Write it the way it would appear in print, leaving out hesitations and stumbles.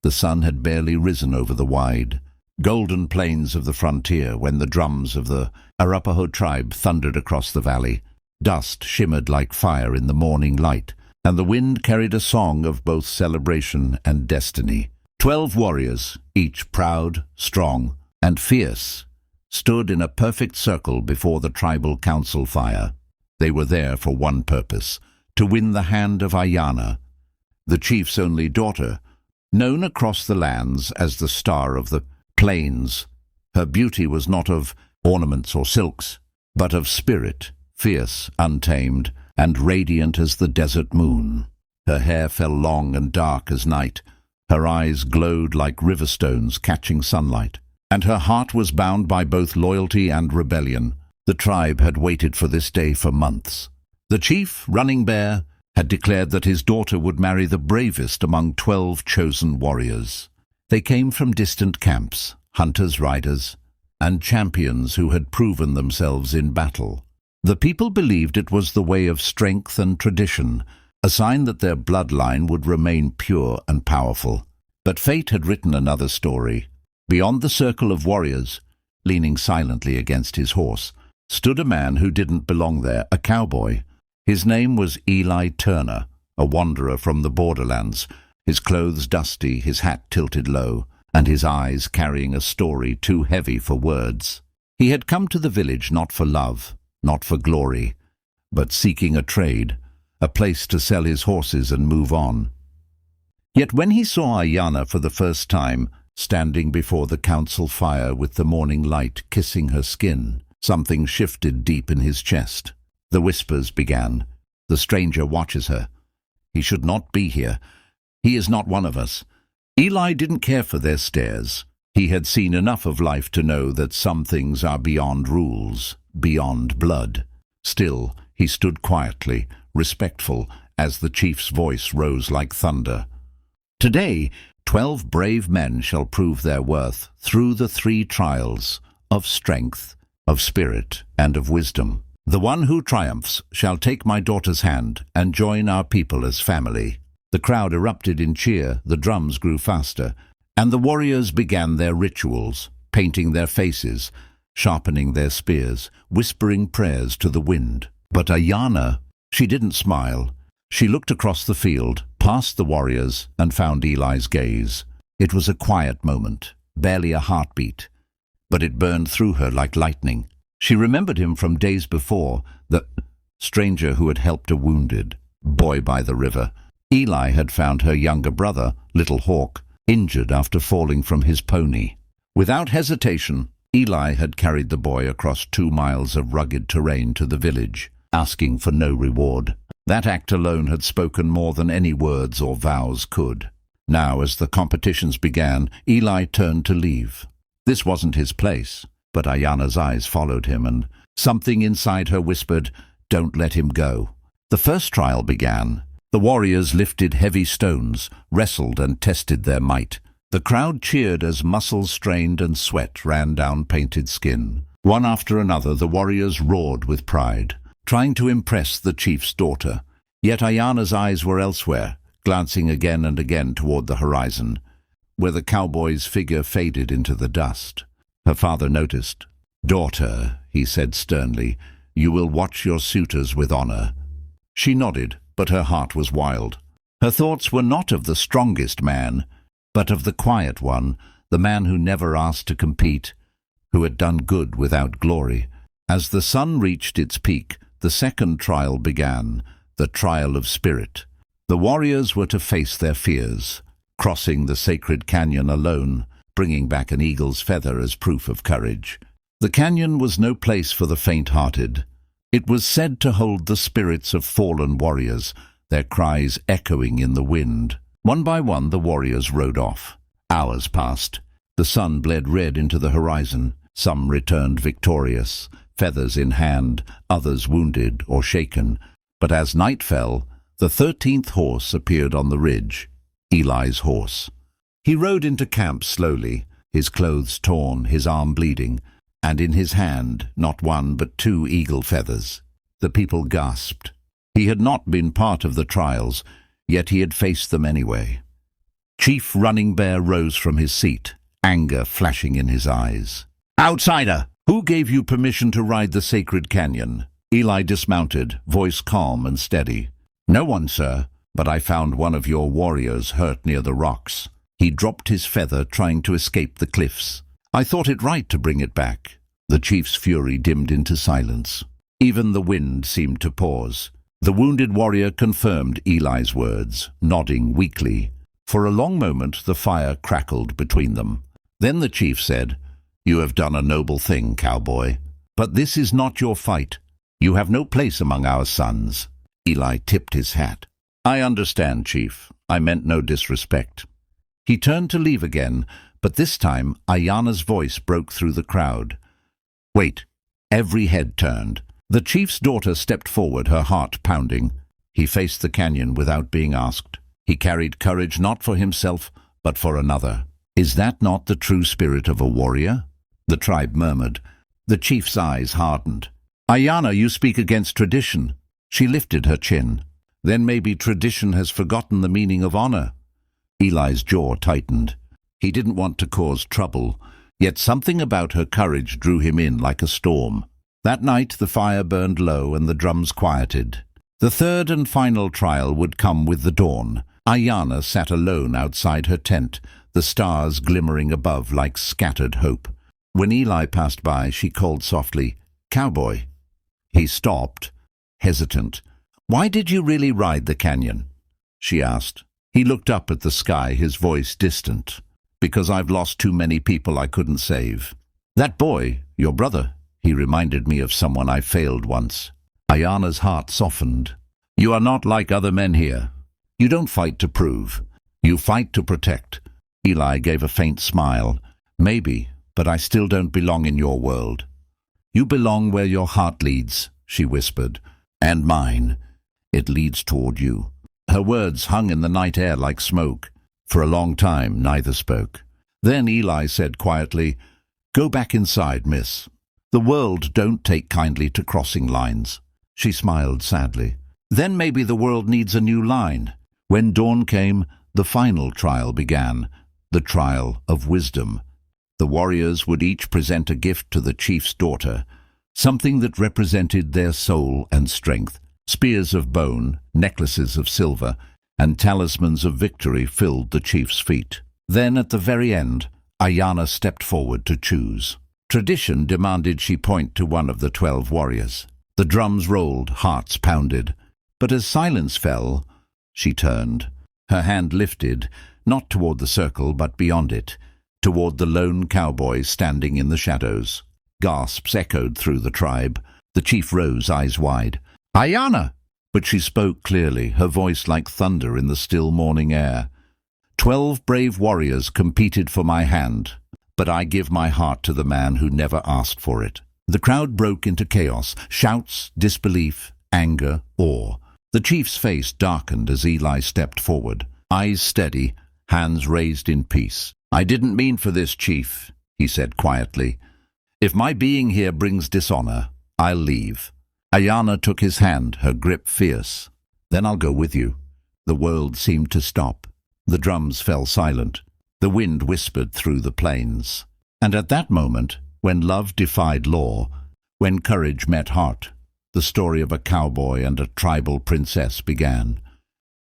The sun had barely risen over the wide, golden plains of the frontier when the drums of the Arapaho tribe thundered across the valley. Dust shimmered like fire in the morning light, and the wind carried a song of both celebration and destiny. 12 warriors, each proud, strong, and fierce, stood in a perfect circle before the tribal council fire. They were there for one purpose: to win the hand of Ayana, the chief's only daughter, known across the lands as the Star of the Plains. Her beauty was not of ornaments or silks, but of spirit, fierce, untamed, and radiant as the desert moon. Her hair fell long and dark as night, her eyes glowed like river stones catching sunlight, and her heart was bound by both loyalty and rebellion. The tribe had waited for this day for months. The chief, Running Bear, had declared that his daughter would marry the bravest among 12 chosen warriors. They came from distant camps, hunters, riders, and champions who had proven themselves in battle. The people believed it was the way of strength and tradition, a sign that their bloodline would remain pure and powerful. But fate had written another story. Beyond the circle of warriors, leaning silently against his horse, stood a man who didn't belong there, a cowboy. His name was Eli Turner, a wanderer from the borderlands, his clothes dusty, his hat tilted low, and his eyes carrying a story too heavy for words. He had come to the village not for love, not for glory, but seeking a trade, a place to sell his horses and move on. Yet when he saw Ayana for the first time, standing before the council fire with the morning light kissing her skin, something shifted deep in his chest. The whispers began. The stranger watches her. He should not be here. He is not one of us. Eli didn't care for their stares. He had seen enough of life to know that some things are beyond rules, beyond blood. Still, he stood quietly, respectful, as the chief's voice rose like thunder. Today, 12 brave men shall prove their worth through the 3 trials of strength, of spirit, and of wisdom. The one who triumphs shall take my daughter's hand and join our people as family. The crowd erupted in cheer, the drums grew faster, and the warriors began their rituals, painting their faces, sharpening their spears, whispering prayers to the wind. But Ayana, she didn't smile. She looked across the field, past the warriors, and found Eli's gaze. It was a quiet moment, barely a heartbeat, but it burned through her like lightning. She remembered him from days before, the stranger who had helped a wounded boy by the river. Eli had found her younger brother, Little Hawk, injured after falling from his pony. Without hesitation, Eli had carried the boy across 2 miles of rugged terrain to the village, asking for no reward. That act alone had spoken more than any words or vows could. Now, as the competitions began, Eli turned to leave. This wasn't his place, but Ayana's eyes followed him, and something inside her whispered, "Don't let him go." The first trial began. The warriors lifted heavy stones, wrestled and tested their might. The crowd cheered as muscles strained and sweat ran down painted skin. One after another, the warriors roared with pride, trying to impress the chief's daughter. Yet Ayana's eyes were elsewhere, glancing again and again toward the horizon, where the cowboy's figure faded into the dust. Her father noticed. "Daughter," he said sternly, "you will watch your suitors with honor." She nodded, but her heart was wild. Her thoughts were not of the strongest man, but of the quiet one, the man who never asked to compete, who had done good without glory. As the sun reached its peak, the second trial began, the trial of spirit. The warriors were to face their fears, crossing the sacred canyon alone, bringing back an eagle's feather as proof of courage. The canyon was no place for the faint-hearted. It was said to hold the spirits of fallen warriors, their cries echoing in the wind. One by one the warriors rode off. Hours passed. The sun bled red into the horizon. Some returned victorious, feathers in hand, others wounded or shaken. But as night fell, the 13th horse appeared on the ridge, Eli's horse. He rode into camp slowly, his clothes torn, his arm bleeding, and in his hand not 1 but 2 eagle feathers. The people gasped. He had not been part of the trials, yet he had faced them anyway. Chief Running Bear rose from his seat, anger flashing in his eyes. "Outsider! Who gave you permission to ride the sacred canyon?" Eli dismounted, voice calm and steady. "No one, sir, but I found one of your warriors hurt near the rocks. He dropped his feather trying to escape the cliffs. I thought it right to bring it back." The chief's fury dimmed into silence. Even the wind seemed to pause. The wounded warrior confirmed Eli's words, nodding weakly. For a long moment the fire crackled between them. Then the chief said, "You have done a noble thing, Cowboy. But this is not your fight. You have no place among our sons." Eli tipped his hat. "I understand, Chief. I meant no disrespect." He turned to leave again, but this time Ayana's voice broke through the crowd. "Wait." Every head turned. The chief's daughter stepped forward, her heart pounding. He faced the canyon without being asked. He carried courage not for himself, but for another. "Is that not the true spirit of a warrior?" The tribe murmured. The chief's eyes hardened. "Ayana, you speak against tradition." She lifted her chin. "Then maybe tradition has forgotten the meaning of honor." Eli's jaw tightened. He didn't want to cause trouble, yet something about her courage drew him in like a storm. That night the fire burned low and the drums quieted. The third and final trial would come with the dawn. Ayana sat alone outside her tent, the stars glimmering above like scattered hope. When Eli passed by, she called softly, "Cowboy." He stopped, hesitant. "Why did you really ride the canyon?" she asked. He looked up at the sky, his voice distant. "Because I've lost too many people I couldn't save." "That boy, your brother, he reminded me of someone I failed once." Ayana's heart softened. "You are not like other men here. You don't fight to prove. You fight to protect." Eli gave a faint smile. "Maybe, but I still don't belong in your world." "You belong where your heart leads," she whispered. "And mine. It leads toward you." Her words hung in the night air like smoke. For a long time, neither spoke. Then Eli said quietly, "Go back inside, miss. The world don't take kindly to crossing lines." She smiled sadly. "Then maybe the world needs a new line." When dawn came, the final trial began, the trial of wisdom. The warriors would each present a gift to the chief's daughter, something that represented their soul and strength. Spears of bone, necklaces of silver, and talismans of victory filled the chief's feet. Then, at the very end, Ayana stepped forward to choose. Tradition demanded she point to one of the 12 warriors. The drums rolled, hearts pounded. But as silence fell, she turned. Her hand lifted, not toward the circle, but beyond it, toward the lone cowboy standing in the shadows. Gasps echoed through the tribe. The chief rose, eyes wide. "Ayana!" But she spoke clearly, her voice like thunder in the still morning air. 12 brave warriors competed for my hand, but I give my heart to the man who never asked for it. The crowd broke into chaos, shouts, disbelief, anger, awe. The chief's face darkened as Eli stepped forward, eyes steady, hands raised in peace. "I didn't mean for this, Chief," he said quietly. "If my being here brings dishonor, I'll leave." Ayana took his hand, her grip fierce. "Then I'll go with you." The world seemed to stop. The drums fell silent. The wind whispered through the plains. And at that moment, when love defied law, when courage met heart, the story of a cowboy and a tribal princess began.